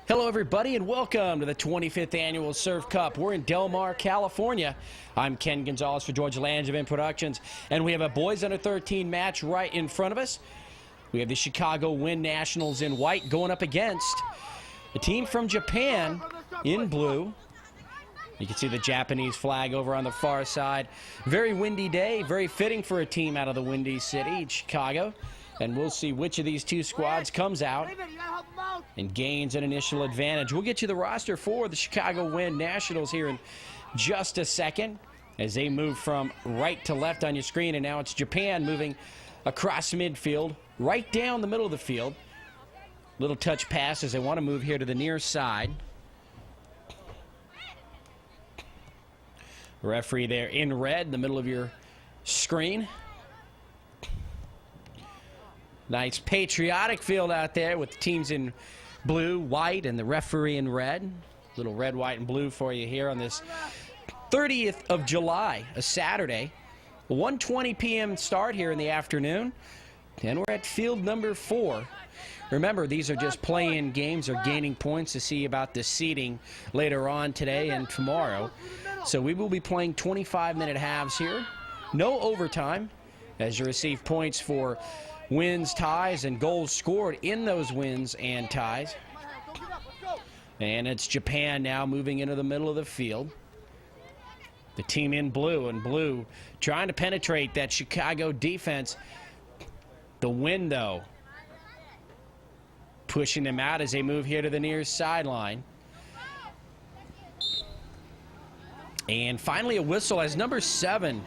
Hello everybody and welcome to the 25th Annual Surf Cup. We're in Del Mar, California. I'm Ken Gonzalez for George Langevin Productions, and we have a boys under 13 match right in front of us. We have the Chicago Wind Nationals in white going up against a team from Japan in blue. You can see the Japanese flag over on the far side. Very windy day, very fitting for a team out of the windy city, Chicago. And we'll see which of these two squads comes out and gains an initial advantage. We'll get you the roster for the Chicago Wind Nationals here in just a second as they move from right to left on your screen. And now it's Japan moving across midfield, right down the middle of the field. Little touch pass as they want to move here to the near side. Referee there in red in the middle of your screen. Nice patriotic field out there with the teams in blue, white, and the referee in red. Little red, white, and blue for you here on this 30th of July, a Saturday. 1:20 p.m. start here in the afternoon. And we're at field number 4. Remember, these are just play-in games or gaining points to see about the seeding later on today and tomorrow. So we will be playing 25-minute halves here. No overtime as you receive points for wins, ties, and goals scored in those wins and ties. And it's Japan now moving into the middle of the field. The team in blue, and blue trying to penetrate that Chicago defense. The Wind, though, pushing them out as they move here to the near sideline. And finally a whistle as number 7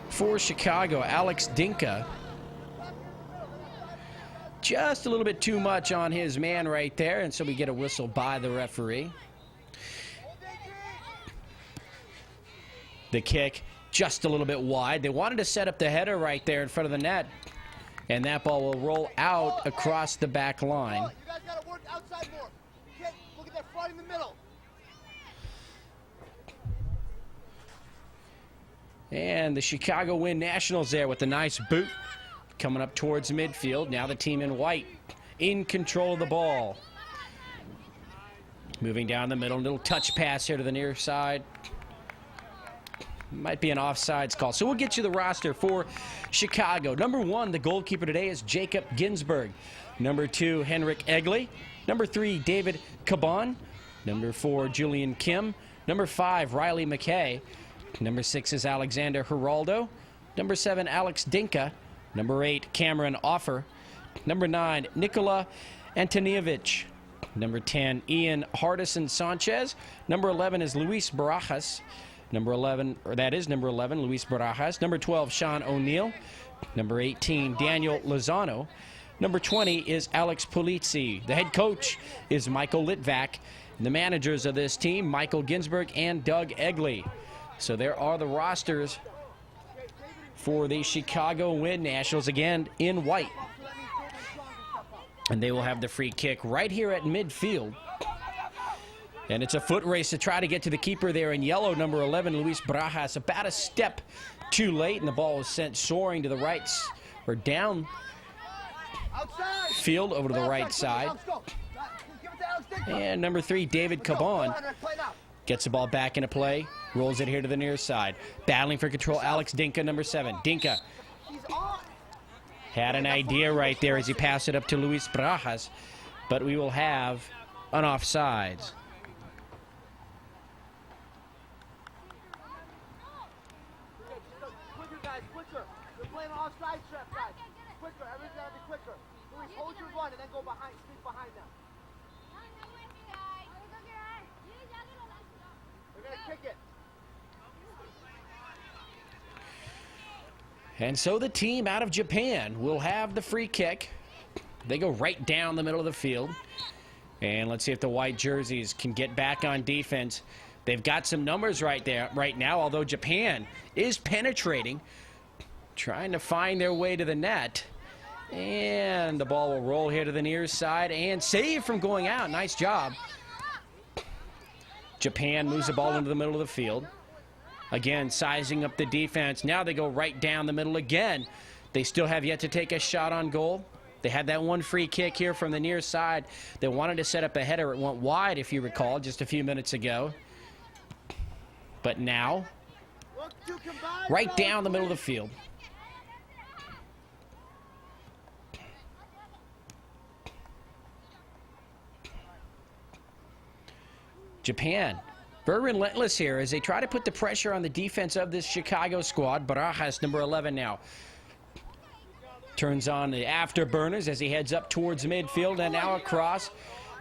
for Chicago, Alex Dinka. Just a little bit too much on his man right there, and so we get a whistle by the referee. The kick just a little bit wide. They wanted to set up the header right there in front of the net, and that ball will roll out across the back line. You guys got to work outside more. You can't look at that front in the middle. And the Chicago Wind Nationals there with a nice boot. Coming up towards midfield. Now the team in white in control of the ball. Moving down the middle. Little touch pass here to the near side. Might be an offsides call. So we'll get you the roster for Chicago. Number 1, the goalkeeper today is Jacob Ginsberg. Number 2, Henrik Egley. Number 3, David Caban. Number 4, Julian Kim. Number 5, Riley McKay. Number 6 is Alexander Geraldo. Number 7, Alex Dinka. Number 8, Cameron Offer. Number 9, Nikola Antonievich. Number 10, Ian Hardison Sanchez. Number 11 is Luis Barajas. Number 11, Luis Barajas. Number 12, Sean O'Neill. Number 18, Daniel Lozano. Number 20 is Alex Polizzi. The head coach is Michael Litvak. And the managers of this team, Michael Ginsberg and Doug Egley. So there are the rosters for the Chicago Wind Nationals, again in white. And they will have the free kick right here at midfield. And it's a foot race to try to get to the keeper there in yellow, number 11, Luis Barajas. About a step too late, and the ball was sent soaring to the right, or down field over to the right side. And number 3, David Caban. Gets the ball back into play. Rolls it here to the near side. Battling for control, Alex Dinka, number 7. Dinka had an idea right there as he passed it up to Luis Barajas. But we will have an offsides. Quicker, guys, quicker. You're playing an offside trap, guys. Quicker, everything's got to be quicker. Luis, hold your run and then go behind, sneak behind them. Kick it. And so the team out of Japan will have the free kick. They go right down the middle of the field. And let's see if the white jerseys can get back on defense. They've got some numbers right there right now, although Japan is penetrating, trying to find their way to the net. And the ball will roll here to the near side and save from going out. Nice job. Japan moves the ball into the middle of the field. Again, sizing up the defense. Now they go right down the middle again. They still have yet to take a shot on goal. They had that one free kick here from the near side. They wanted to set up a header. It went wide, if you recall, just a few minutes ago. But now, right down the middle of the field. Japan, very relentless here as they try to put the pressure on the defense of this Chicago squad. Barajas, number 11 now. Turns on the afterburners as he heads up towards midfield and now across.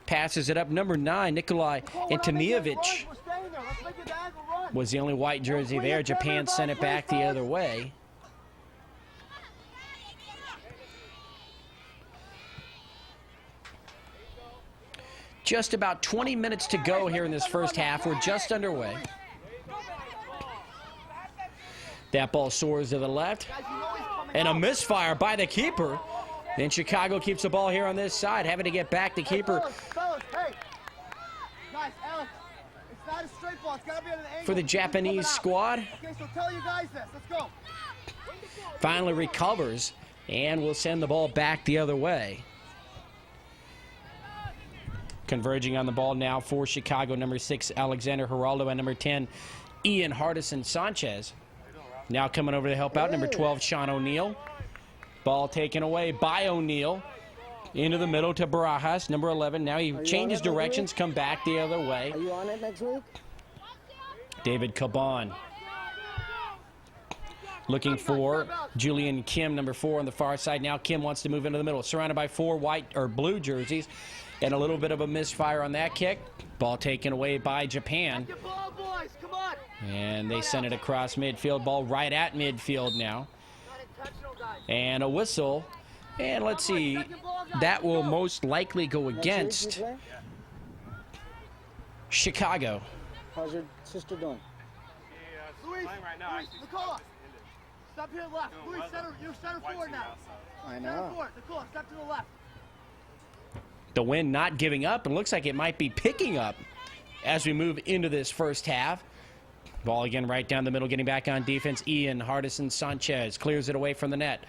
Passes it up. Number 9, Nikolai Antonievich was the only white jersey there. Japan sent it back the other way. Just about 20 minutes to go here in this first half. We're just underway. That ball soars to the left. And a misfire by the keeper. Then Chicago keeps the ball here on this side, having to get back the keeper. For the Japanese squad. Okay, so tell you guys this. Let's go. Finally recovers and will send the ball back the other way. Converging on the ball now for Chicago, number 6, Alexander Geraldo, and number 10, Ian Hardison Sanchez. Now coming over to help out, number 12, Sean O'Neill. Ball taken away by O'Neill. Into the middle to Barajas, number 11. Now he changes directions, come back the other way. Are you on it next week? David Caban. Looking for Julian Kim, number 4 on the far side. Now Kim wants to move into the middle. Surrounded by 4 white or blue jerseys. And a little bit of a misfire on that kick. Ball taken away by Japan. And they send it across midfield. Ball right at midfield now. And a whistle. And let's see. That will most likely go against Chicago. How's your sister doing? Luis, Nicola, step here left. Luis, you're center forward now. I Center know. forward. Nicola, step to the left. The wind not giving up, and looks like it might be picking up as we move into this first half. Ball again right down the middle, getting back on defense. Ian Hardison Sanchez clears it away from the net.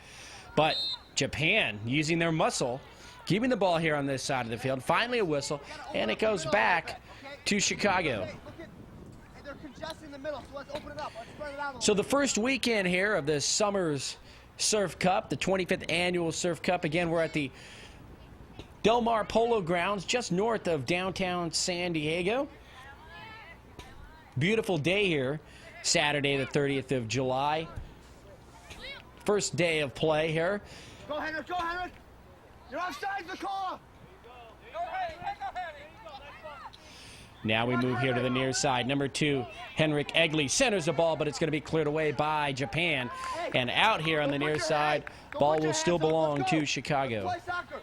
But Japan using their muscle, keeping the ball here on this side of the field. Finally a whistle, and it goes back to Chicago. They're congesting the middle, so let's open it up. Let's spread it out a little. So the first weekend here of the Summers Surf Cup, the 25th annual Surf Cup. Again, we're at the Del Mar Polo Grounds, just north of downtown San Diego. Beautiful day here, Saturday the 30th of July. First day of play here. Go, Henrik, go, Henrik. You're offside, Nicola. Now we move here to the near side. Number 2, Henrik Egley centers the ball, but it's going to be cleared away by Japan. And out here on the near side, ball will still belong to Chicago. Play soccer.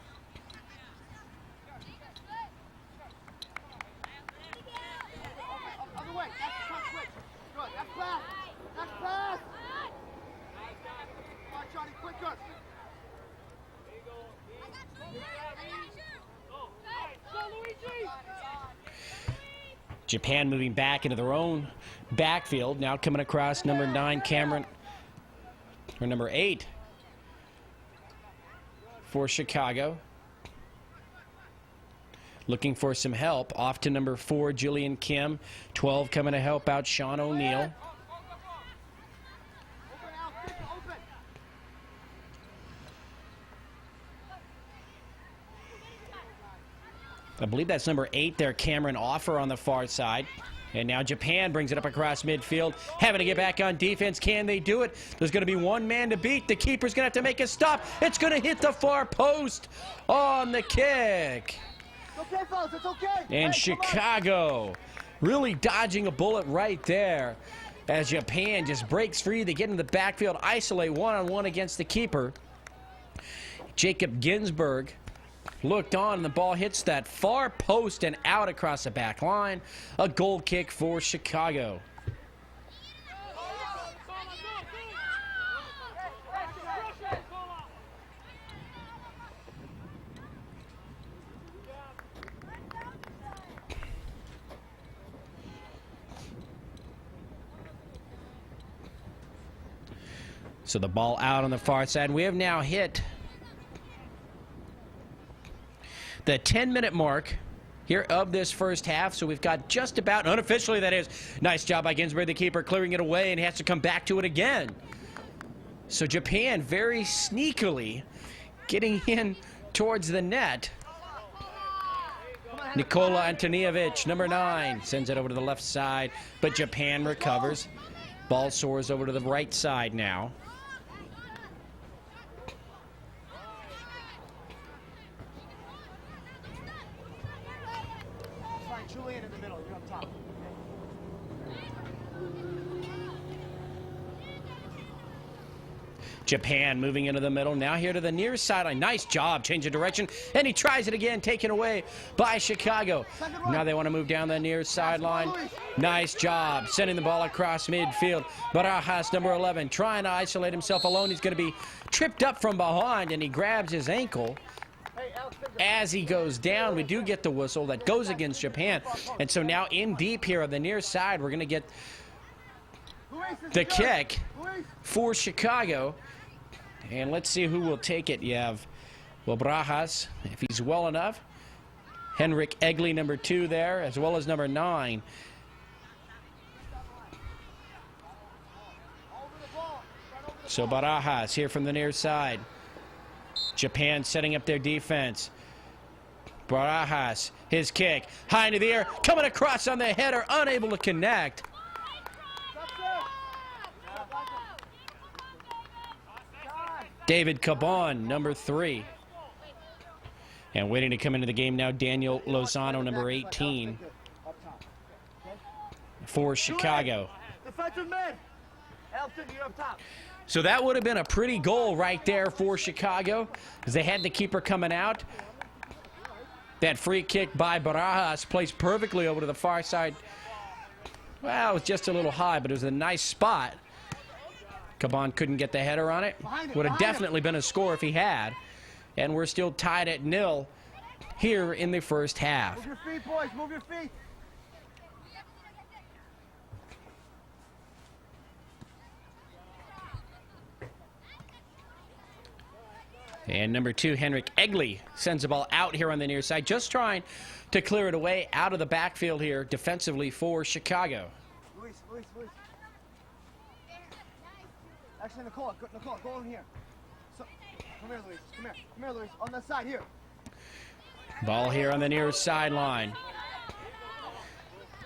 Other way. That's the switch. Good. That's pass. That's pass. Come on, Johnny, quicker. Japan moving back into their own backfield. Now coming across number 9, Cameron, or number 8 for Chicago. Looking for some help. Off to number 4, Julian Kim. 12 coming to help out Sean O'Neill. I believe that's number 8 there, Cameron Offer on the far side. And now Japan brings it up across midfield, having to get back on defense. Can they do it? There's going to be one man to beat. The keeper's going to have to make a stop. It's going to hit the far post on the kick. It's okay, fellas, it's okay. And Hey, Chicago really dodging a bullet right there as Japan just breaks free. They get in the backfield, isolate one-on-one against the keeper. Jacob Ginsburg looked on, and the ball hits that far post and out across the back line. A goal kick for Chicago. So the ball out on the far side. We have now hit the 10-minute mark here of this first half. So we've got just about, unofficially that is, nice job by Ginsberg, the keeper, clearing it away, and he has to come back to it again. So Japan very sneakily getting in towards the net. Nikola Antonijevic, number 9, sends it over to the left side, but Japan recovers. Ball soars over to the right side now. Fine, Julian in the middle. You're up top. Japan moving into the middle. Now here to the near sideline. Nice job. Change of direction. And he tries it again. Taken away by Chicago. Now they want to move down the near sideline. Nice job. Sending the ball across midfield. Barajas, number 11, trying to isolate himself alone. He's going to be tripped up from behind, and he grabs his ankle. As he goes down, we do get the whistle that goes against Japan. And so now in deep here on the near side, we're going to get the kick for Chicago. And let's see who will take it. You have, well, Barajas, if he's well enough. Henrik Egli, number 2 there, as well as number 9. So Barajas here from the near side. Japan setting up their defense. Barajas, his kick, high into the air, coming across on the header, unable to connect. David Caban, number 3. And waiting to come into the game now, Daniel Lozano, number 18, for Chicago. Defensive mid. Elton, you're up top. So that would have been a pretty goal right there for Chicago, because they had the keeper coming out. That free kick by Barajas placed perfectly over to the far side. Well, it was just a little high, but it was a nice spot. Caban couldn't get the header on it. Would have definitely been a score if he had. And we're still tied at 0 here in the first half. Move your feet, boys. Move your feet. And number 2, Henrik Egli, sends the ball out here on the near side, just trying to clear it away out of the backfield here defensively for Chicago. Luis. Actually, Nicole, go in here. So, come here, Luis. Come here, Luis. On that side, here. Ball here on the near sideline.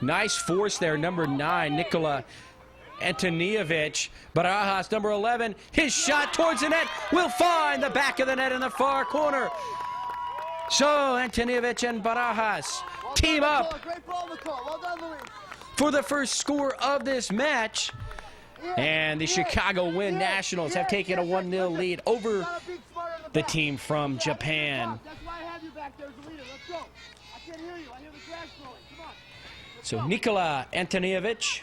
Nice force there, number 9, Nikola Antonijevic. Barajas, number 11, his shot towards the net will find the back of the net in the far corner. So Antonijevic and Barajas team up Great ball, Nicole. Well done, Luis. for the first score of this match. And the Chicago Wind Nationals have taken a 1-0 lead over the team from Japan. That's why I have you back there as the leader. Let's go. I can't hear you. I hear the grass growing. Come on. So Nikola Antonijevic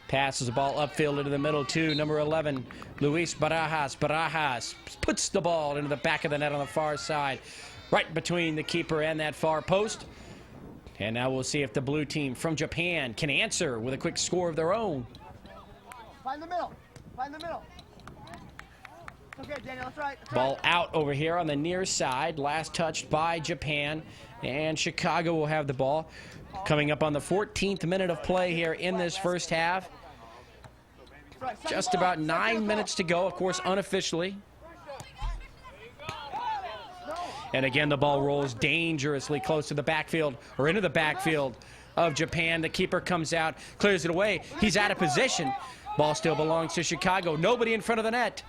passes the ball upfield into the middle to number 11, Luis Barajas. Barajas puts the ball into the back of the net on the far side, right between the keeper and that far post. And now we'll see if the blue team from Japan can answer with a quick score of their own. Find the middle. Find the middle. Okay, Daniel, that's right. Ball out over here on the near side, last touched by Japan, and Chicago will have the ball. Coming up on the 14th minute of play here in this first half. Just about 9 minutes to go, of course, unofficially. And again, the ball rolls dangerously close to the backfield, or into the backfield of Japan. The keeper comes out, clears it away. He's out of position. Ball still belongs to Chicago. Nobody in front of the net.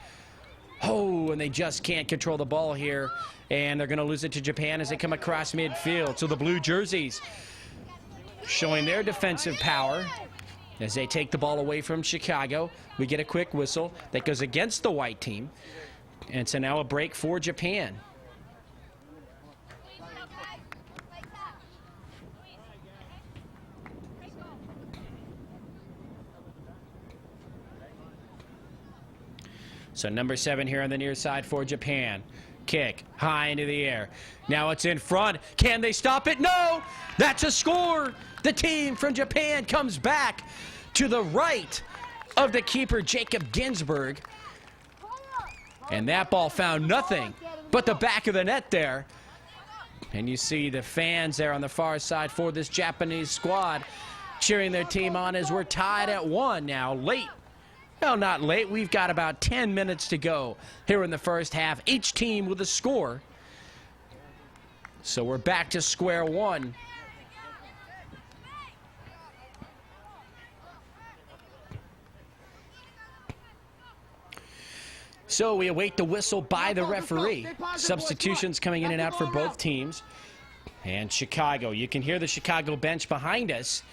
Oh, and they just can't control the ball here. And they're going to lose it to Japan as they come across midfield. So the blue jerseys showing their defensive power as they take the ball away from Chicago. We get a quick whistle that goes against the white team. And so now a break for Japan. So number 7 here on the near side for Japan. Kick high into the air. Now it's in front. Can they stop it? No! That's a score! The team from Japan comes back to the right of the keeper, Jacob Ginsberg. And that ball found nothing but the back of the net there. And you see the fans there on the far side for this Japanese squad cheering their team on as we're tied at 1 now. Late. No, not late. We've got about 10 minutes to go here in the first half. Each team with a score. So we're back to square one. So we await the whistle by the referee. Substitutions coming in and out for both teams. And Chicago, you can hear the Chicago bench behind us.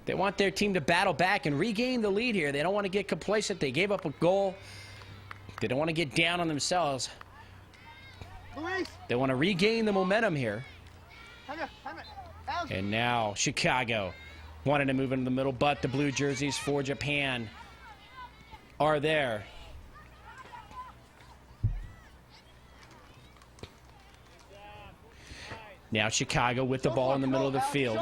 They want their team to battle back and regain the lead here. They don't want to get complacent. They gave up a goal. They don't want to get down on themselves. They want to regain the momentum here. And now Chicago wanted to move into the middle, but the blue jerseys for Japan are there. Now Chicago with the ball in the middle of the field.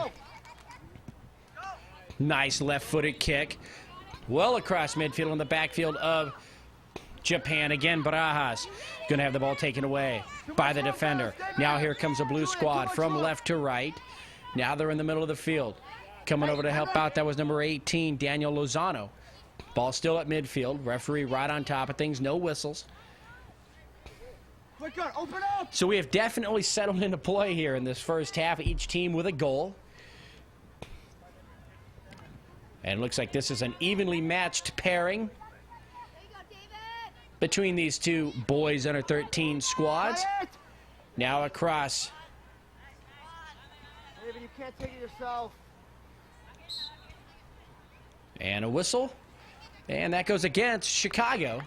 Nice left-footed kick. Well across midfield in the backfield of Japan. Again, Barajas going to have the ball taken away by the defender. Now here comes a blue squad from left to right. Now they're in the middle of the field. Coming over to help out, that was number 18, Daniel Lozano. Ball still at midfield. Referee right on top of things. No whistles. So we have definitely settled into play here in this first half. Each team with a goal. And it looks like this is an evenly matched pairing between these two boys under 13 squads. Now across. David, you can't take it yourself. And a whistle. And that goes against Chicago.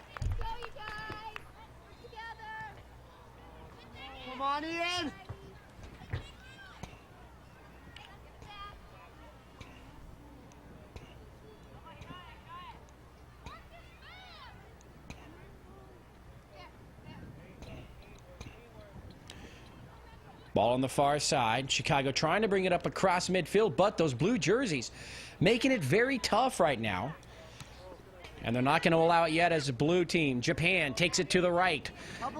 Come on, Ian. Ball on the far side. Chicago trying to bring it up across midfield, but those blue jerseys making it very tough right now. And they're not going to allow it yet as a blue team. Japan takes it to the right.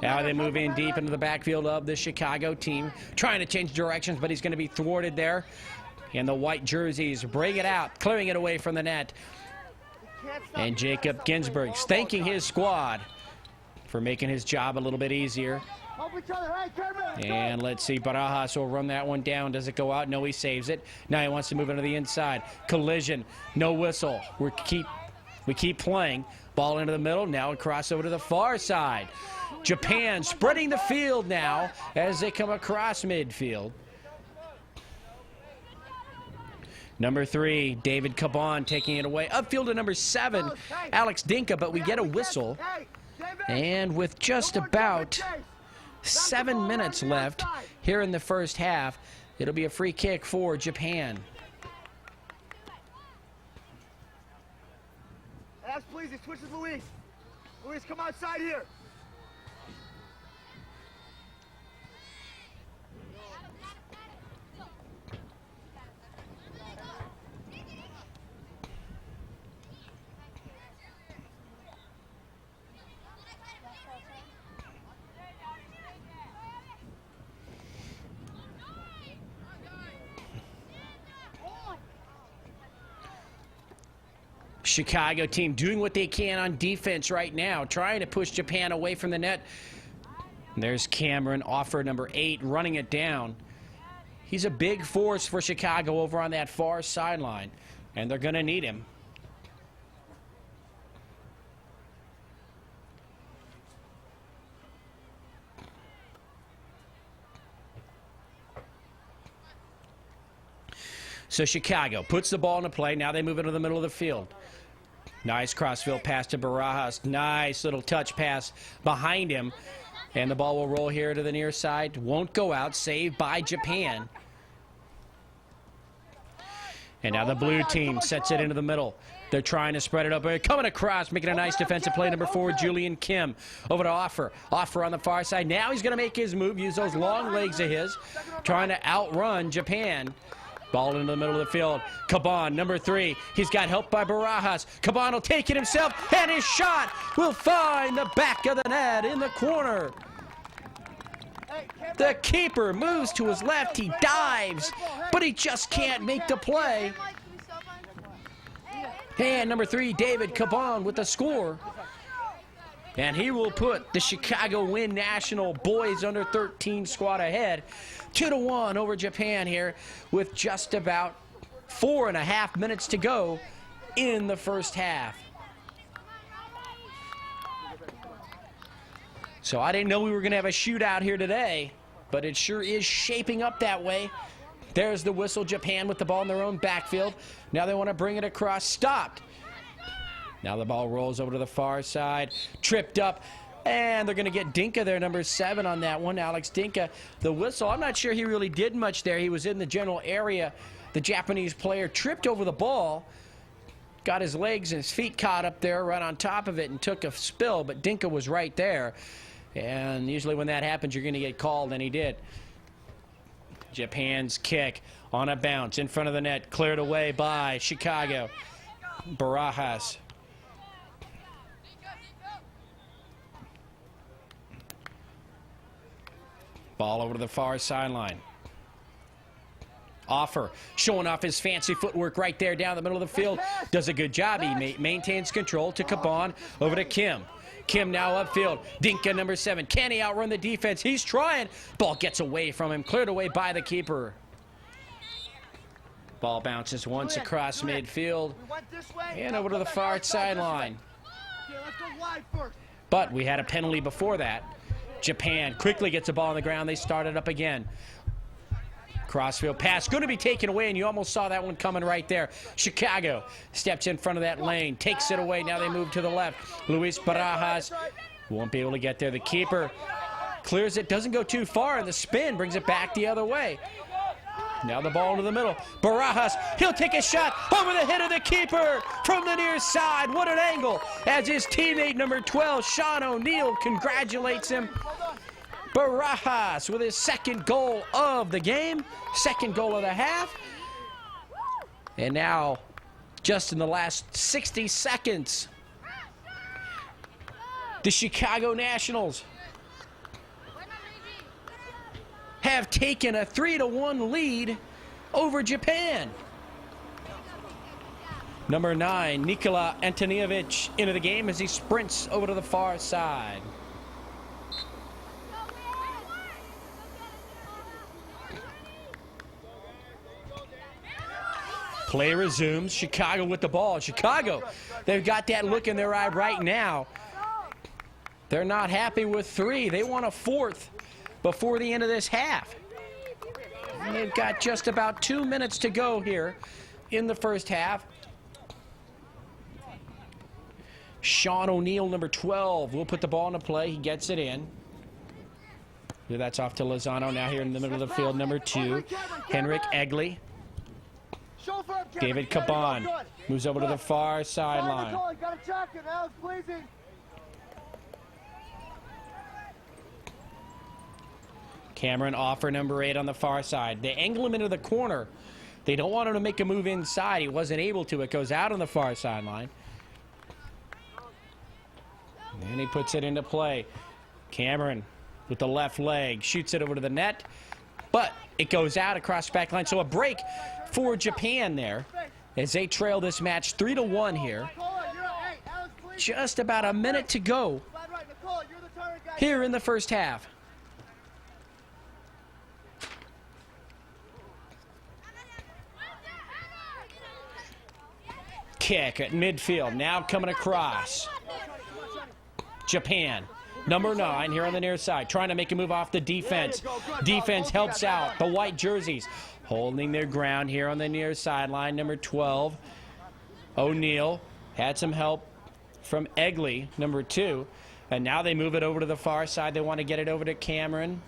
Now they move in deep into the backfield of the Chicago team. Trying to change directions, but he's going to be thwarted there. And the white jerseys bring it out, clearing it away from the net. And Jacob Ginsburg thanking his squad for making his job a little bit easier. And let's see, Barajas will run that one down. Does it go out? No, he saves it. Now he wants to move into the inside. Collision, no whistle. We keep playing. Ball into the middle. Now a crossover to the far side. Japan spreading the field now as they come across midfield. Number 3, David Caban taking it away. Upfield to number 7, Alex Dinka, but we get a whistle. And with just about 7 minutes left here in the first half, it'll be a free kick for Japan. Ask, please. He switches Luis. Luis, come outside here. Chicago team doing what they can on defense right now, trying to push Japan away from the net. And there's Cameron, offer number 8, running it down. He's a big force for Chicago over on that far sideline, and they're going to need him. So Chicago puts the ball into play. Now they move into the middle of the field. Nice crossfield pass to Barajas. Nice little touch pass behind him. And the ball will roll here to the near side. Won't go out. Saved by Japan. And now the blue team sets it into the middle. They're trying to spread it up. Coming across, making a nice defensive play. Number 4, Julian Kim. Over to Offer. Offer on the far side. Now he's going to make his move. Use those long legs of his. Trying to outrun Japan. Ball into the middle of the field. Caban, number 3. He's got help by Barajas. Caban will take it himself, and his shot will find the back of the net in the corner. The keeper moves to his left. He dives, but he just can't make the play. And number 3, David Caban with the score. And he will put the Chicago Win National Boys Under 13 squad ahead 2-1 over Japan here with just about 4.5 minutes to go in the first half. So I didn't know we were going to have a shootout here today, but it sure is shaping up that way. There's the whistle. Japan with the ball in their own backfield. Now they want to bring it across. Stopped. Now the ball rolls over to the far side. Tripped up. And they're going to get Dinka there, number 7 on that one. Alex Dinka, the whistle. I'm not sure he really did much there. He was in the general area. The Japanese player tripped over the ball. Got his legs and his feet caught up there right on top of it and took a spill. But Dinka was right there. And usually when that happens, you're going to get called, and he did. Japan's kick on a bounce in front of the net, cleared away by Chicago. Barajas. Ball over to the far sideline. Offer, showing off his fancy footwork right there down the middle of the field. Does a good job. He maintains control to Caban. Over to Kim. Kim now upfield. Dinka, number 7. Can he outrun the defense? He's trying. Ball gets away from him. Cleared away by the keeper. Ball bounces once across midfield and over to the far sideline. But we had a penalty before that. Japan quickly gets the ball on the ground. They start it up again. Crossfield pass going to be taken away, and you almost saw that one coming right there. Chicago steps in front of that lane, takes it away. Now they move to the left. Luis Barajas won't be able to get there. The keeper clears it, doesn't go too far, and the spin brings it back the other way. Now the ball into the middle. Barajas, he'll take a shot over the head of the keeper from the near side. What an angle as his teammate number 12, Sean O'Neill, congratulates him. Barajas with his second goal of the game, second goal of the half. And now, just in the last 60 seconds, the Chicago Nationals have taken a 3-1 lead over Japan. Number 9, Nikola Antonievich into the game as he sprints over to the far side. Play resumes. Chicago with the ball. Chicago, they've got that look in their eye right now. They're not happy with 3. They want a 4th before the end of this half. And they've got just about 2 minutes to go here in the first half. Sean O'Neill, number 12, will put the ball into play. He gets it in. That's off to Lozano now here in the middle of the field. Number 2, Henrik Egley. David Caban moves over to the far sideline. Cameron Offer, number 8 on the far side. They angle him into the corner. They don't want him to make a move inside. He wasn't able to. It goes out on the far sideline. And he puts it into play. Cameron with the left leg shoots it over to the net. But it goes out across the back line. So a break for Japan there as they trail this match 3-1 here. Just about a minute to go here in the first half. Kick at midfield. Now coming across. Japan. Number 9 here on the near side, trying to make a move off the defense. Defense helps out. The white jerseys holding their ground here on the near sideline. Number 12, O'Neill, had some help from Egley, number 2. And now they move it over to the far side. They want to get it over to Cameron.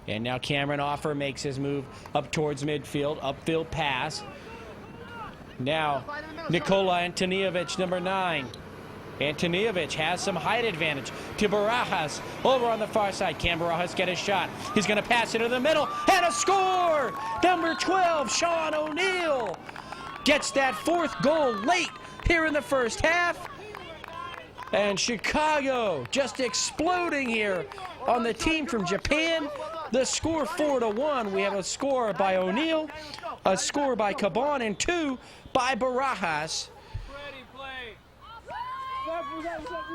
And now Cameron Offer makes his move up towards midfield. Upfield pass. Now Nikola Antonievich, number 9. Antonievich has some height advantage to Barajas over on the far side. Can Barajas get a shot? He's going to pass it to the middle and a score! Number 12, Sean O'Neill gets that 4th goal late here in the first half. And Chicago just exploding here on the team from Japan. The score 4-1. We have a score by O'Neal, a score by Caban, and 2 by Barajas.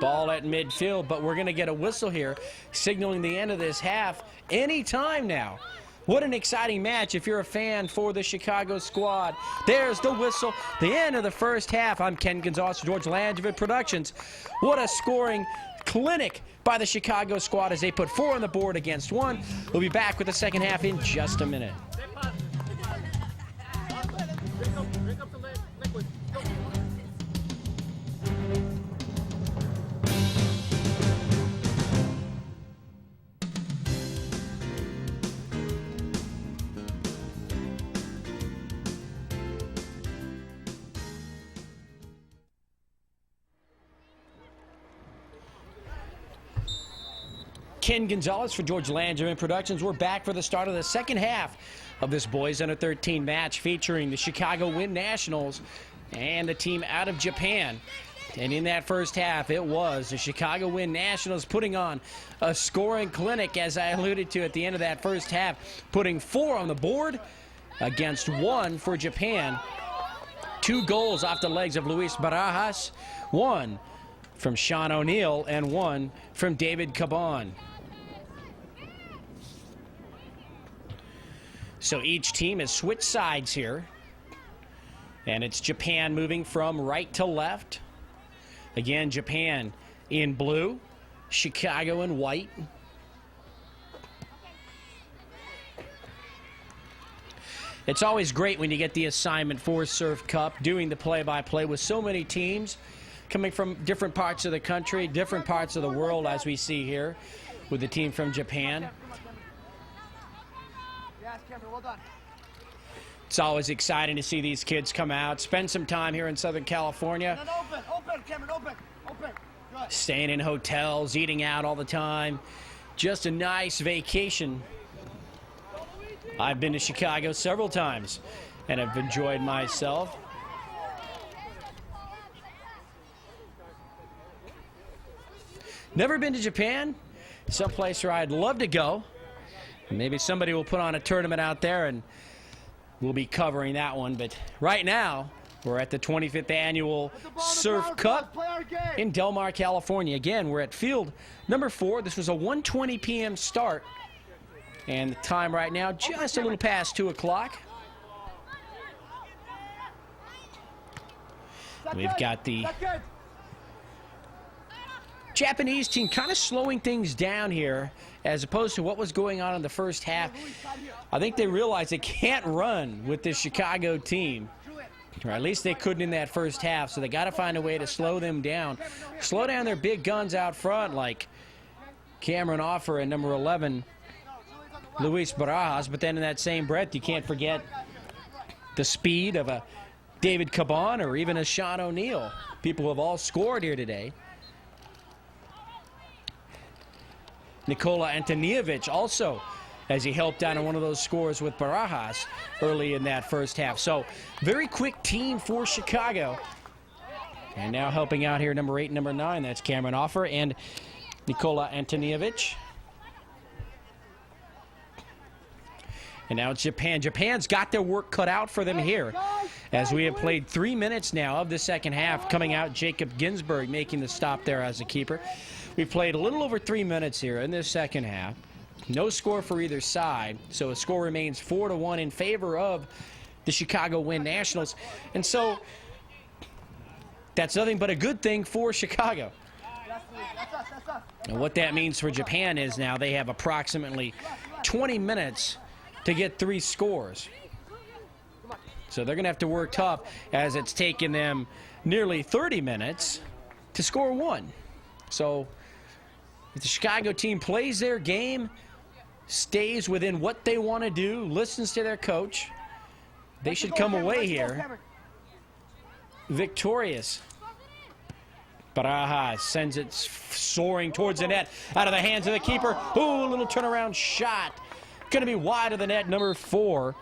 Ball at midfield, but we're going to get a whistle here, signaling the end of this half any time now. What an exciting match if you're a fan for the Chicago squad. There's the whistle, the end of the first half. I'm Ken Gonzalez, George Langevin Productions. What a scoring clinic by the Chicago squad as they put 4 on the board against 1. We'll be back with the second half in just a minute. Ken Gonzalez for George Langevin Productions. We're back for the start of the second half of this boys under 13 match featuring the Chicago Wind Nationals and the team out of Japan. And in that first half, it was the Chicago Wind Nationals putting on a scoring clinic, as I alluded to at the end of that first half, putting 4 on the board against 1 for Japan. 2 goals off the legs of Luis Barajas, 1 from Sean O'Neal and 1 from David Caban. So each team has switched sides here. And it's Japan moving from right to left. Again, Japan in blue, Chicago in white. It's always great when you get the assignment for Surf Cup, doing the play-by-play with so many teams coming from different parts of the country, different parts of the world, as we see here with the team from Japan. Well done. It's always exciting to see these kids come out, spend some time here in Southern California. And then open, Cameron, open. Good. Staying in hotels, eating out all the time. Just a nice vacation. I've been to Chicago several times and have enjoyed myself. Never been to Japan, someplace where I'd love to go. Maybe somebody will put on a tournament out there and we'll be covering that one. But right now, we're at the 25th annual Surf Cup in Del Mar, California. Again, we're at field number 4. This was a 1:20 p.m. start. And the time right now, just a little past 2 o'clock. We've got the Japanese team kind of slowing things down here as opposed to what was going on in the first half. I think they realized they can't run with this Chicago team, or at least they couldn't in that first half, so they got to find a way to slow them down. Slow down their big guns out front like Cameron Offer and number 11, Luis Barajas, but then in that same breath, you can't forget the speed of a David Caban or even a Sean O'Neal. People have all scored here today. Nikola Antonievich also, as he helped out on one of those scores with Barajas early in that first half. So, very quick team for Chicago. And now helping out here, number 8 and number 9, that's Cameron Offer and Nikola Antonievich. And now it's Japan. Japan's got their work cut out for them here, as we have played 3 minutes now of the second half. Coming out, Jacob Ginsburg making the stop there as a keeper. We've played a little over 3 minutes here in this second half. No score for either side, so a score remains 4-1 in favor of the Chicago Wind Nationals. And so that's nothing but a good thing for Chicago. And what that means for Japan is now they have approximately 20 minutes to get 3 scores. So they're going to have to work tough, as it's taken them nearly 30 minutes to score 1. So if the Chicago team plays their game, stays within what they want to do, listens to their coach, they should come away here victorious. Barajas sends it soaring towards the net, out of the hands of the keeper. Ooh, a little turnaround shot. Going to be wide of the net, number 4.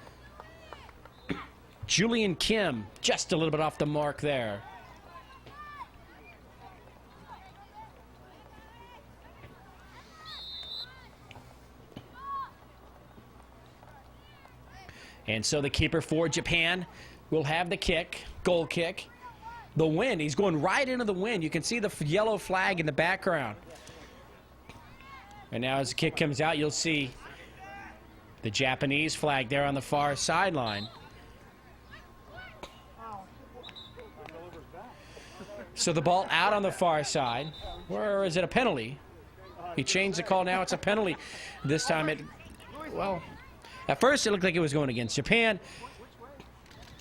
Julian Kim, just a little bit off the mark there. And so the keeper for Japan will have the kick, goal kick. The wind, he's going right into the wind. You can see the yellow flag in the background. And now as the kick comes out, you'll see the Japanese flag there on the far sideline. So the ball out on the far side. Or is it a penalty? He changed the call. Now it's a penalty. This time well, at first it looked like it was going against Japan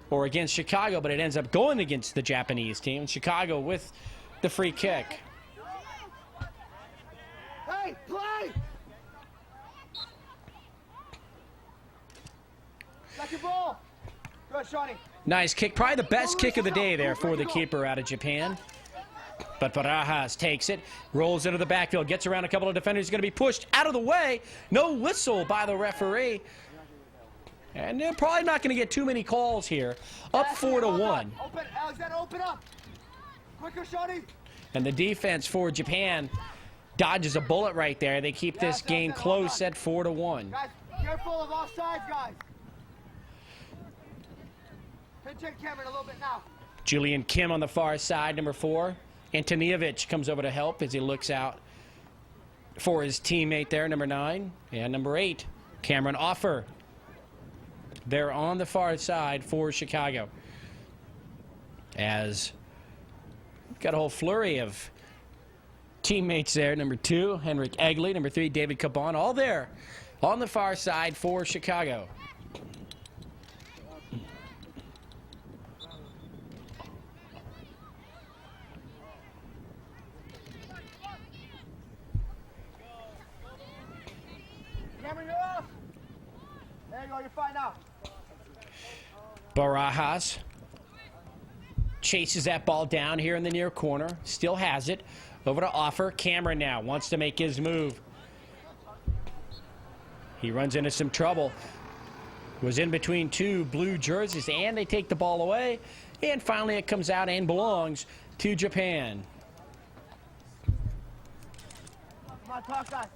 or against Chicago, but it ends up going against the Japanese team. Chicago with the free kick. Hey, play! Got your ball. Good, Shawnee. Nice kick. Probably the best kick of the day there for the keeper out of Japan. But Barajas takes it, rolls into the backfield, gets around a couple of defenders. He's going to be pushed out of the way. No whistle by the referee. And they're probably not going to get too many calls here. Up 4-1. Open, Alexander, open up. Quicker, Shawnee. And the defense for Japan dodges a bullet right there. They keep this game close at 4-1. Guys, careful of all sides, guys. Pinch in Cameron a little bit now. Julian Kim on the far side, number 4. Antonievich comes over to help as he looks out for his teammate there, number 9. And number 8, Cameron Offer. They're on the far side for Chicago. As got a whole flurry of teammates there. Number 2, Henrik Egley. Number 3, David Caban. All there on the far side for Chicago. Cameron, you're off. There you go, you're fine now. Barajas chases that ball down here in the near corner. Still has it. Over to Offer. Cameron now wants to make his move. He runs into some trouble. Was in between 2 blue jerseys, and they take the ball away. And finally it comes out and belongs to Japan. Come on, talk, guys.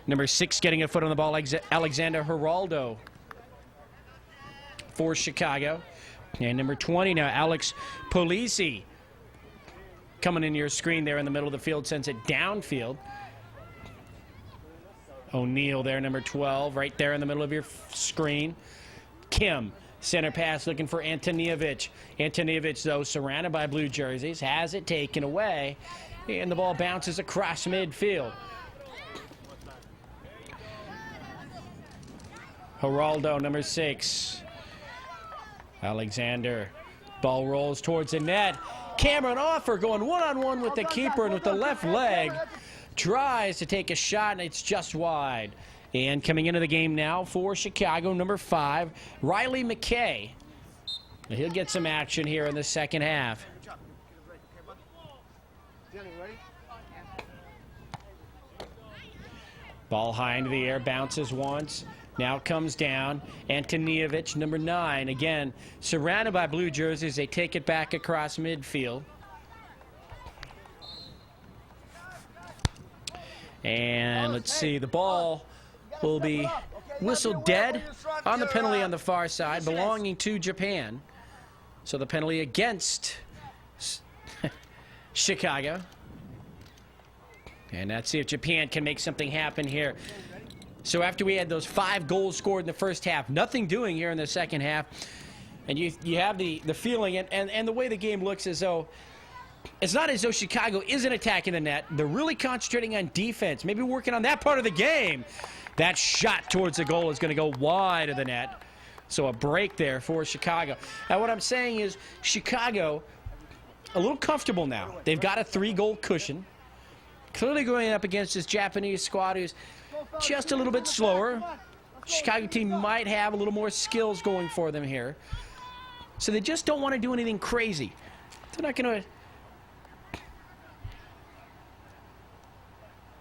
Number 6 getting a foot on the ball, Alexander Geraldo for Chicago. And number 20 now, Alex Polisi. Coming in your screen there in the middle of the field, sends it downfield. O'Neal there, number 12, right there in the middle of your screen. Kim, center pass looking for Antonievich. Antonievich, though, surrounded by blue jerseys, has it taken away. And the ball bounces across midfield. Geraldo, number 6. Alexander. Ball rolls towards the net. Cameron Offer going one-on-one with the keeper, and with the left leg tries to take a shot, and it's just wide. And coming into the game now for Chicago, number 5, Riley McKay. He'll get some action here in the second half. Ball high into the air, bounces once. Now comes down. Antonievich, number 9. Again, surrounded by blue jerseys. They take it back across midfield. And let's see, the ball will be whistled dead on the penalty on the far side, belonging to Japan. So the penalty against Chicago. And let's see if Japan can make something happen here. So after we had those 5 goals scored in the first half, nothing doing here in the second half, and you have the feeling, and the way the game looks, as though it's not as though Chicago isn't attacking the net. They're really concentrating on defense, maybe working on that part of the game. That shot towards the goal is going to go wide of the net. So a break there for Chicago. Now what I'm saying is Chicago, a little comfortable now. They've got a 3-goal cushion. Clearly going up against this Japanese squad who's just a little bit slower. Chicago team might have a little more skills going for them here. So they just don't want to do anything crazy. They're not going to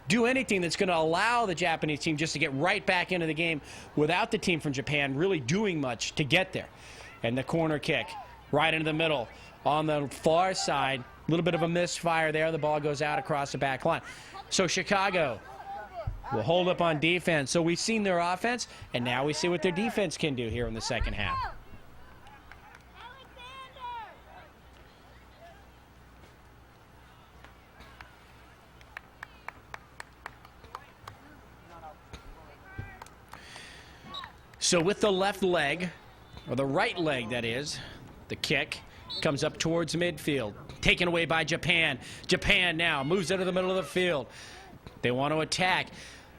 do anything that's going to allow the Japanese team just to get right back into the game without the team from Japan really doing much to get there. And the corner kick right into the middle on the far side. A little bit of a misfire there. The ball goes out across the back line. So Chicago will hold up on defense. So we've seen their offense, and now we see what their defense can do here in the second half. So with the left leg, or the right leg that is, the kick comes up towards midfield. Taken away by Japan. Japan now moves into the middle of the field. They want to attack.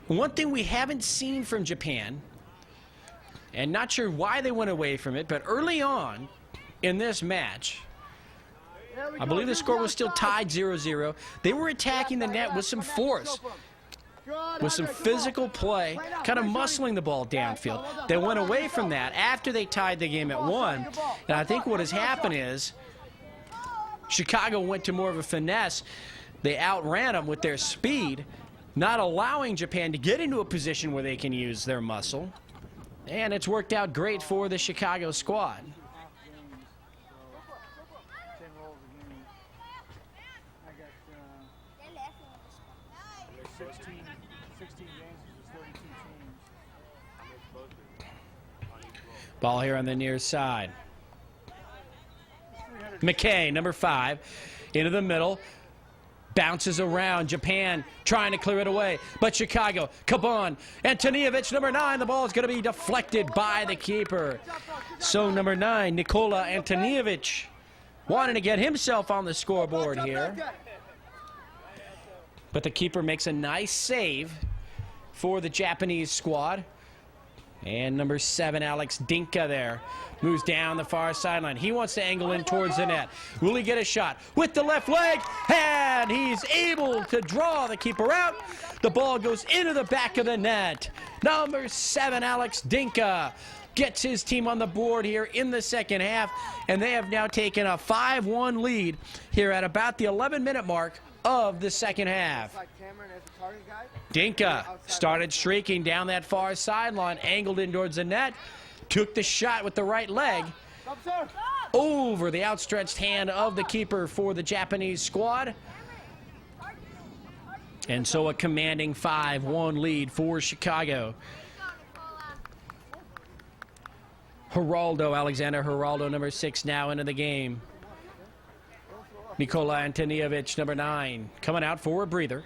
One thing we haven't seen from Japan, and not sure why they went away from it, but early on in this match, I believe the score was still tied 0-0. They were attacking the net with some force, with some physical play, kind of muscling the ball downfield. They went away from that after they tied the game at 1. And I think what has happened is Chicago went to more of a finesse. They outran them with their speed, not allowing Japan to get into a position where they can use their muscle. And it's worked out great for the Chicago squad. Ball here on the near side. McKay, number 5, into the middle. Bounces around. Japan trying to clear it away. But Chicago, Kaban, Antonievich, number 9. The ball is going to be deflected by the keeper. So number 9, Nikola Antonievich, wanting to get himself on the scoreboard here. But the keeper makes a nice save for the Japanese squad. And number 7, Alex Dinka there, moves down the far sideline. He wants to angle in towards the net. Will he get a shot with the left leg? And he's able to draw the keeper out. The ball goes into the back of the net. Number 7, Alex Dinka, gets his team on the board here in the second half. And they have now taken a 5-1 lead here at about the 11-minute mark of the second half. Dinka started streaking down that far sideline, angled in towards the net, took the shot with the right leg over the outstretched hand of the keeper for the Japanese squad. And so a commanding 5-1 lead for Chicago. Alexander Geraldo, number 6, now into the game. Nikola Antonievich, number 9, coming out for a breather.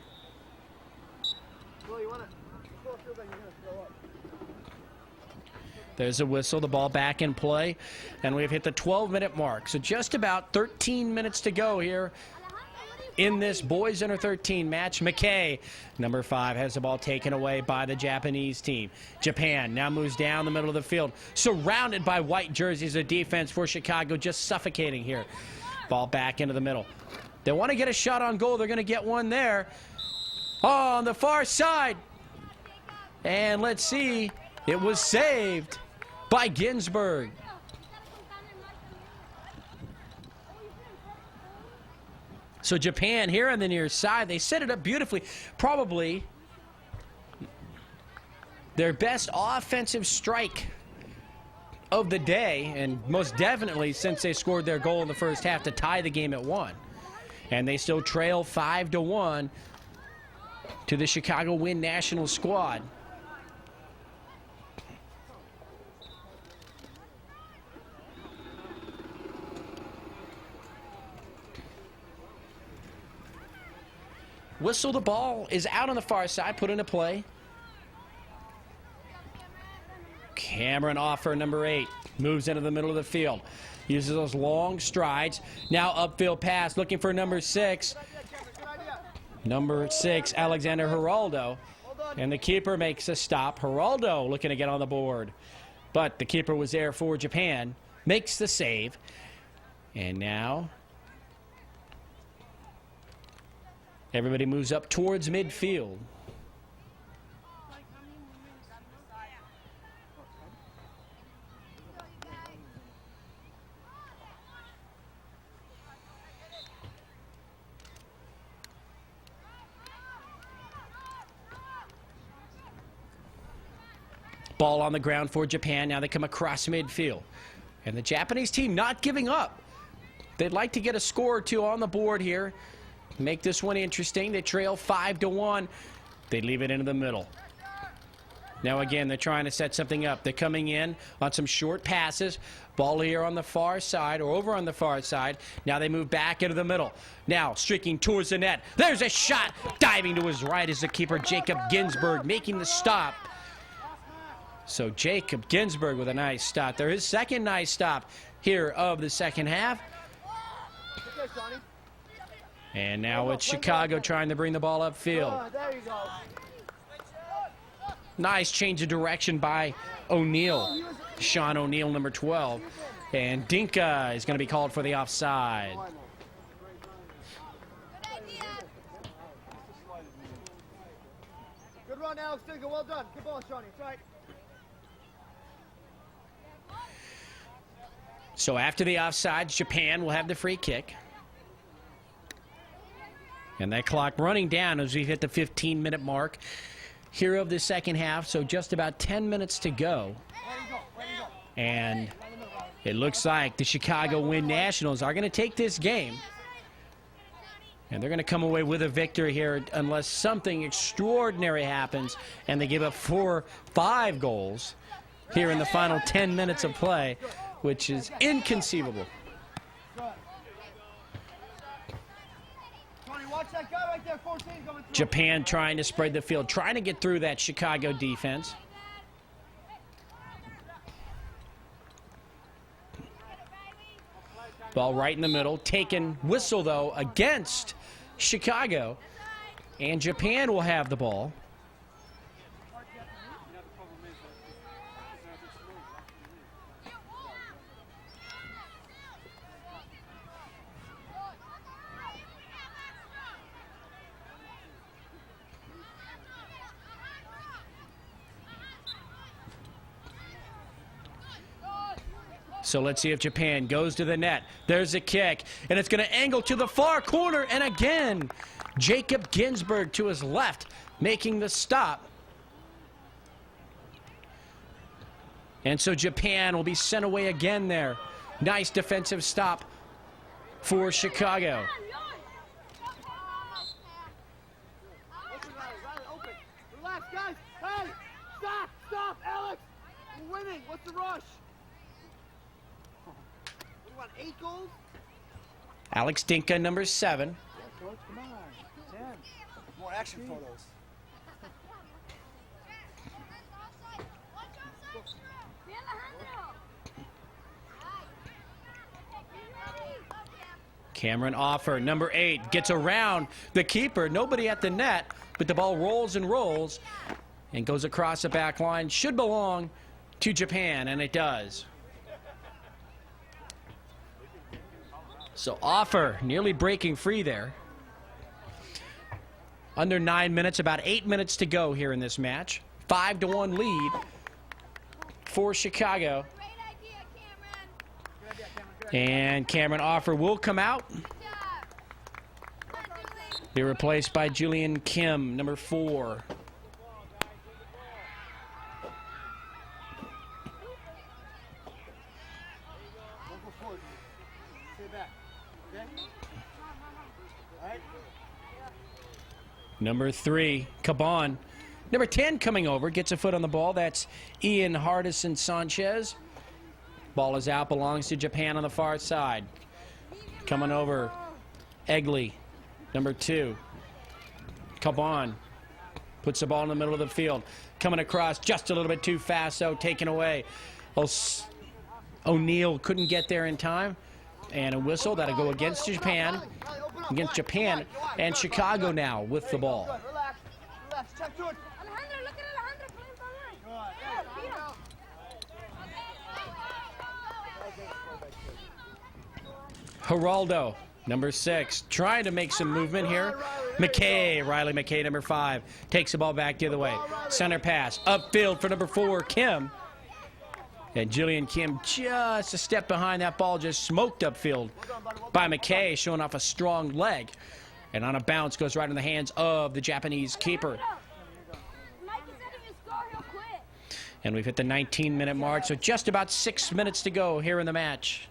There's a whistle, the ball back in play, and we've hit the 12-minute mark. So just about 13 minutes to go here in this boys under 13 match. McKay, number 5, has the ball taken away by the Japanese team. Japan now moves down the middle of the field, surrounded by white jerseys. A defense for Chicago just suffocating here. Ball back into the middle. They want to get a shot on goal. They're going to get one there. Oh, on the far side. And let's see. It was saved by Ginsburg. So Japan here on the near side, they set it up beautifully. Probably their best offensive strike of the day, and most definitely since they scored their goal in the first half to tie the game at 1. And they still trail 5-1 to the Chicago Wind National squad. Whistle, the ball is out on the far side, put into play. Cameron Offer, number 8, moves into the middle of the field. Uses those long strides. Now upfield pass, looking for number 6. Number 6, Alexander Geraldo. And the keeper makes a stop. Geraldo looking to get on the board. But the keeper was there for Japan. Makes the save. And now everybody moves up towards midfield. Ball on the ground for Japan. Now they come across midfield. And the Japanese team not giving up. They'd like to get a score or two on the board here. Make this one interesting. They trail 5-1. They leave it into the middle. Now again, they're trying to set something up. They're coming in on some short passes. Ball here on the far side or over on the far side. Now they move back into the middle. Now streaking towards the net. There's a shot. Diving to his right is the keeper, Jacob Ginsberg, making the stop. So Jacob Ginsberg with a nice stop. There is second nice stop here of the second half. And now it's Chicago trying to bring the ball upfield. There you go. Nice change of direction by O'Neal. Sean O'Neal, number 12. And Dinka is going to be called for the offside. Good run, Alex Dinka. Well done. Good ball, Shawnee. That's right. So after the offside, Japan will have the free kick. And that clock running down as we hit the 15-minute mark here of the second half. So just about 10 minutes to go. And it looks like the Chicago Wind Nationals are going to take this game. And they're going to come away with a victory here unless something extraordinary happens and they give up 4-5 goals here in the final 10 minutes of play, which is inconceivable. Japan trying to spread the field, trying to get through that Chicago defense. Ball right in the middle, taken whistle though against Chicago, and Japan will have the ball. So let's see if Japan goes to the net. There's a kick, and it's going to angle to the far corner. And again, Jacob Ginsberg to his left, making the stop. And so Japan will be sent away again there. Nice defensive stop for Chicago. Relax, guys. Hey, stop, Alex. We're winning. What's the rush? We want 8 goals? Alex Dinka, number 7. Yeah, coach, come on. 10. More action photos. Cameron Offer, number 8, gets around the keeper. Nobody at the net, but the ball rolls and rolls and goes across the back line. Should belong to Japan, and it does. So Offer nearly breaking free there. Under 9 minutes, about 8 minutes to go here in this match. 5-1 lead for Chicago. And Cameron Offer will come out. Be replaced by Julian Kim, number 4. Number 3, Caban. Number 10 coming over, gets a foot on the ball. That's Ian Hardison Sanchez. Ball is out, belongs to Japan on the far side. Coming over, Egley, number 2. Caban puts the ball in the middle of the field. Coming across just a little bit too fast, though, taken away. O'Neal couldn't get there in time. And a whistle that'll go against Japan. Against Japan, and Chicago now with the ball. Relax, check to it. Geraldo, number 6, trying to make some movement here. Riley McKay, number 5, takes the ball back the other way. Center pass, upfield for number 4, Kim. And Julian Kim just a step behind that ball, just smoked upfield by McKay, showing off a strong leg. And on a bounce, goes right in the hands of the Japanese keeper. And we've hit the 19-minute mark, so just about 6 minutes to go here in the match.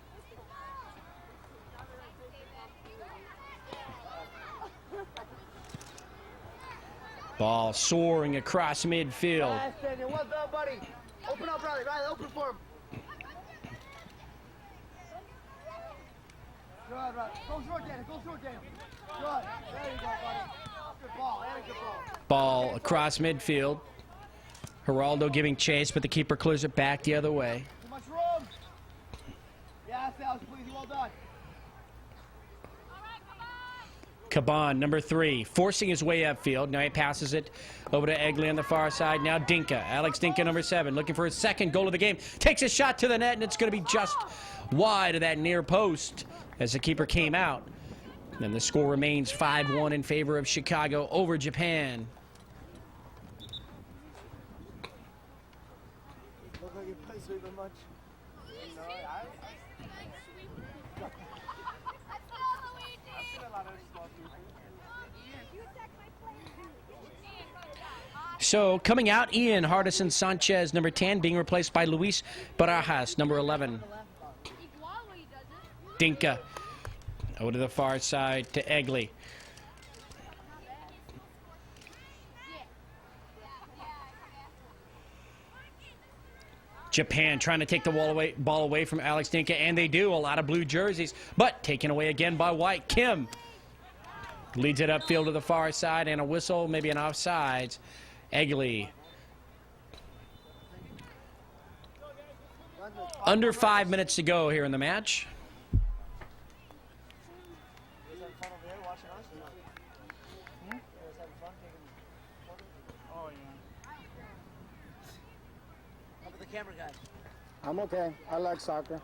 Ball soaring across midfield. Yes, Daniel. Well done, buddy. Open up, Riley. Riley, open for him. Good, Riley. Go short, Daniel. Go short, Daniel. Good. There you go, buddy. Good ball. And a good ball. Ball across midfield. Geraldo giving chase, but the keeper clears it back the other way. Too much room. Yes, Alex, please. Well done. Caban, number 3, forcing his way upfield. Now he passes it over to Egley on the far side. Now Dinka. Alex Dinka, number 7, looking for his second goal of the game. Takes a shot to the net, and it's going to be just wide of that near post as the keeper came out. And the score remains 5-1 in favor of Chicago over Japan. Look like you play sweeper much. No, So coming out, Ian Hardison Sanchez, number 10, being replaced by Luis Barajas, number 11. Dinka over to the far side to Egley. Japan trying to take the ball away from Alex Dinka, and they do. A lot of blue jerseys, but taken away again by White. Kim leads it upfield to the far side, and a whistle, maybe an offsides. Egley. Under 5 minutes to go here in the match. Camera guy. I'm okay. I like soccer.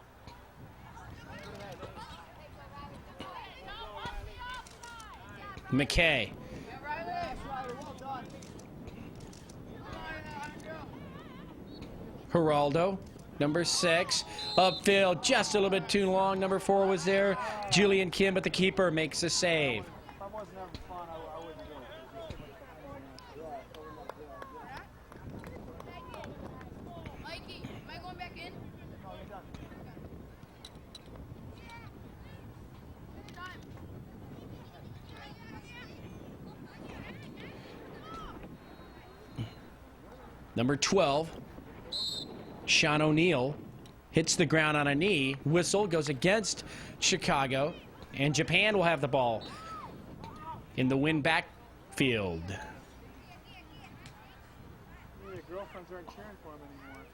McKay. Geraldo, number 6. Upfield, just a little bit too long. Number 4 was there. Julian Kim, but the keeper makes the save. If I wasn't having fun, I wouldn't do it. Mikey, am I going back in? Number 12, Sean O'Neill, hits the ground on a knee. Whistle goes against Chicago, and Japan will have the ball in the win backfield. Your girlfriends aren't cheering for him anymore.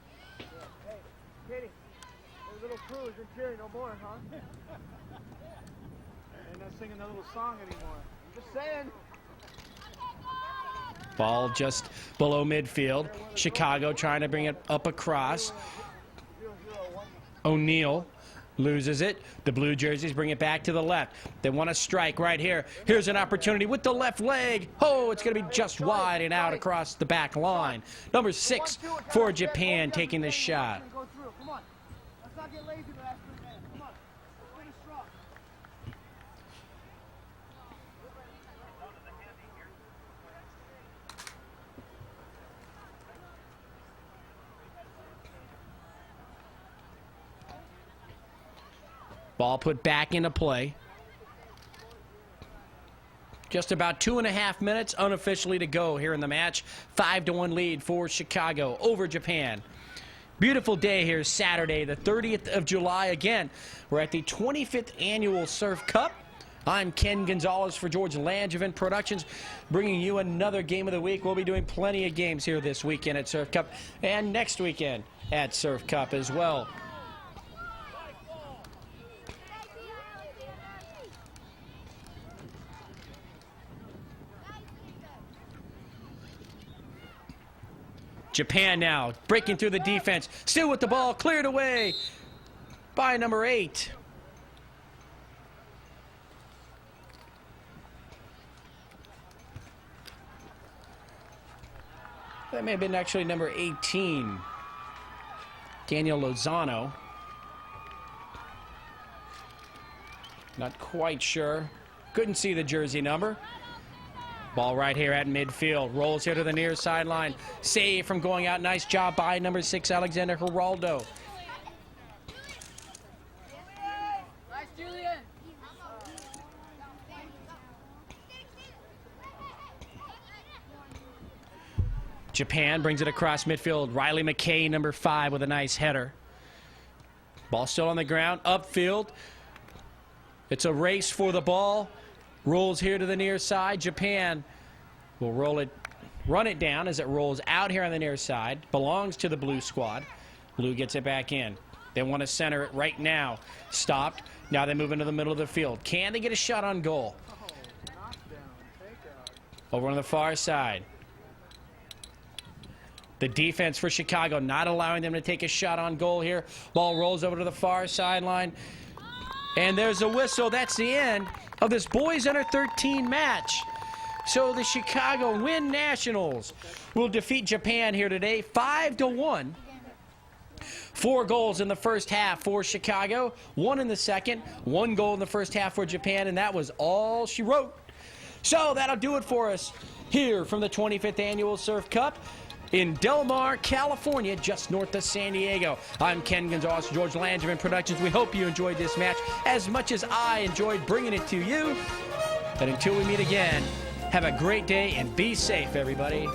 Hey, Katie, there's a little crew isn't cheering no more, huh? They're not singing that little song anymore. Just saying. Ball just below midfield. Chicago trying to bring it up across. O'Neill loses it. The blue jerseys bring it back to the left. They want to strike right here. Here's an opportunity with the left leg. Oh, it's going to be just wide and out across the back line. Number 6 for Japan taking this shot. Go through. Come on. Let's not get lazy in the last 3 minutes. Come on. Let's finish strong. Ball put back into play. Just about 2.5 minutes unofficially to go here in the match. 5-1 lead for Chicago over Japan. Beautiful day here Saturday, the 30th of July. Again, we're at the 25th annual Surf Cup. I'm Ken Gonzalez for George Langevin Productions, bringing you another game of the week. We'll be doing plenty of games here this weekend at Surf Cup and next weekend at Surf Cup as well. Japan now breaking through the defense, still with the ball, cleared away by number 8. That may have been actually number 18, Daniel Lozano. Not quite sure. Couldn't see the jersey number. Ball right here at midfield. Rolls here to the near sideline. Save from going out. Nice job by number 6, Alexander Geraldo. Nice, Julian. Japan brings it across midfield. Riley McKay, number 5, with a nice header. Ball still on the ground, upfield. It's a race for the ball. Rolls here to the near side. Japan will run it down as it rolls out here on the near side. Belongs to the blue squad. Blue gets it back in. They want to center it right now. Stopped. Now they move into the middle of the field. Can they get a shot on goal? Over on the far side. The defense for Chicago not allowing them to take a shot on goal here. Ball rolls over to the far sideline. And there's a whistle. That's the end of this boys under 13 match. So the Chicago Wind Nationals will defeat Japan here today 5-1. 4 goals in the first half for Chicago, 1 in the second, 1 goal in the first half for Japan, and that was all she wrote. So that'll do it for us here from the 25th Annual Surf Cup in Del Mar, California, just north of San Diego. I'm Ken Gonzalez, George Langevin Productions. We hope you enjoyed this match as much as I enjoyed bringing it to you. And until we meet again, have a great day and be safe, everybody.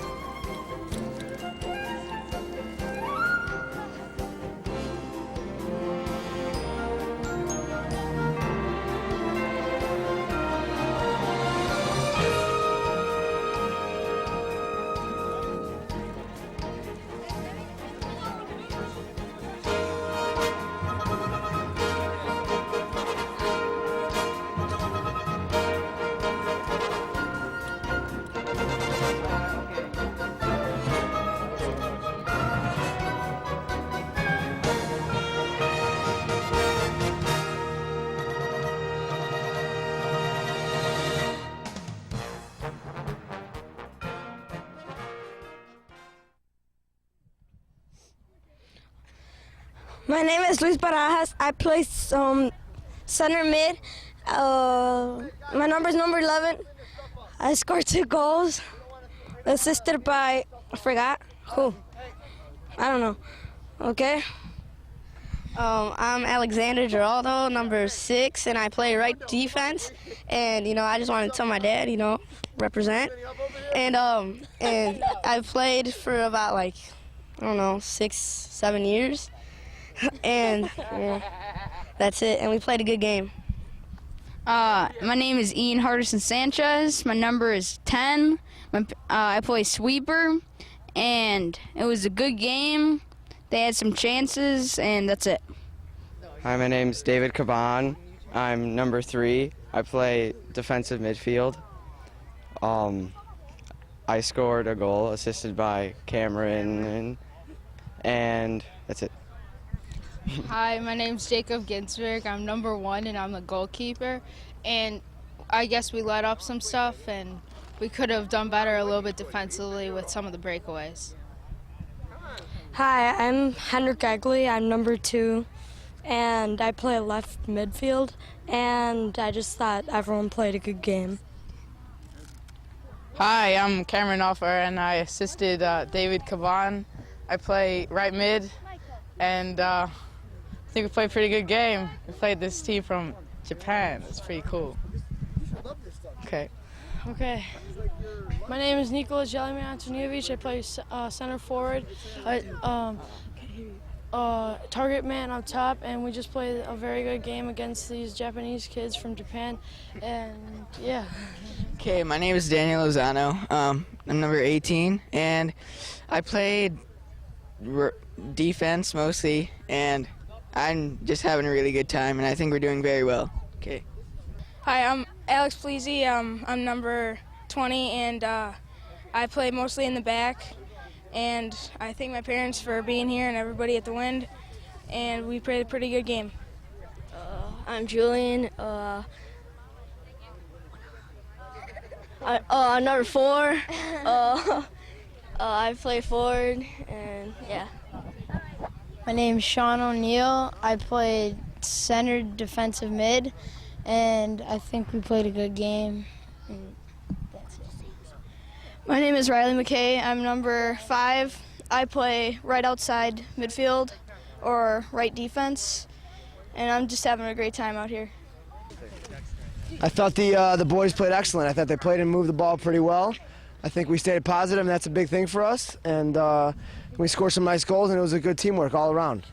My name is Luis Barajas. I play center mid. My number is number 11. I scored 2 goals, assisted by, I forgot who. I don't know. Okay. I'm Alexander Geraldo, number 6, and I play right defense. And I just wanted to tell my dad, represent. And I've played for about 6-7 years. And that's it. And we played a good game. My name is Ian Hardison Sanchez. My number is 10. I play sweeper, and it was a good game. They had some chances, and that's it. Hi, my name's David Caban. I'm number 3. I play defensive midfield. I scored a goal, assisted by Cameron, and that's it. Hi, my name's Jacob Ginsberg. I'm number 1, and I'm the goalkeeper. And I guess we let up some stuff, and we could have done better a little bit defensively with some of the breakaways. Hi, I'm Henrik Egley. I'm number 2, and I play left midfield. And I just thought everyone played a good game. Hi, I'm Cameron Offer, and I assisted David Caban. I play right mid, and I think we played a pretty good game. We played this team from Japan. It's pretty cool. Okay. Okay. My name is Nikola Jellyman Antonievich. I play center forward. Target man up top, and we just played a very good game against these Japanese kids from Japan, and yeah. Okay, my name is Daniel Lozano. I'm number 18, and I played defense mostly, and I'm just having a really good time, and I think we're doing very well. Okay. Hi, I'm Alex Pleasy. I'm number 20, and I play mostly in the back. And I thank my parents for being here and everybody at the Wind, and we played a pretty good game. I'm Julian. Number 4. I play forward, and yeah. My name's Sean O'Neill. I played center defensive mid, and I think we played a good game. And that's it. My name is Riley McKay. I'm number 5. I play right outside midfield or right defense, and I'm just having a great time out here. I thought the boys played excellent. I thought they played and moved the ball pretty well. I think we stayed positive, and that's a big thing for us. And we scored some nice goals, and it was a good teamwork all around.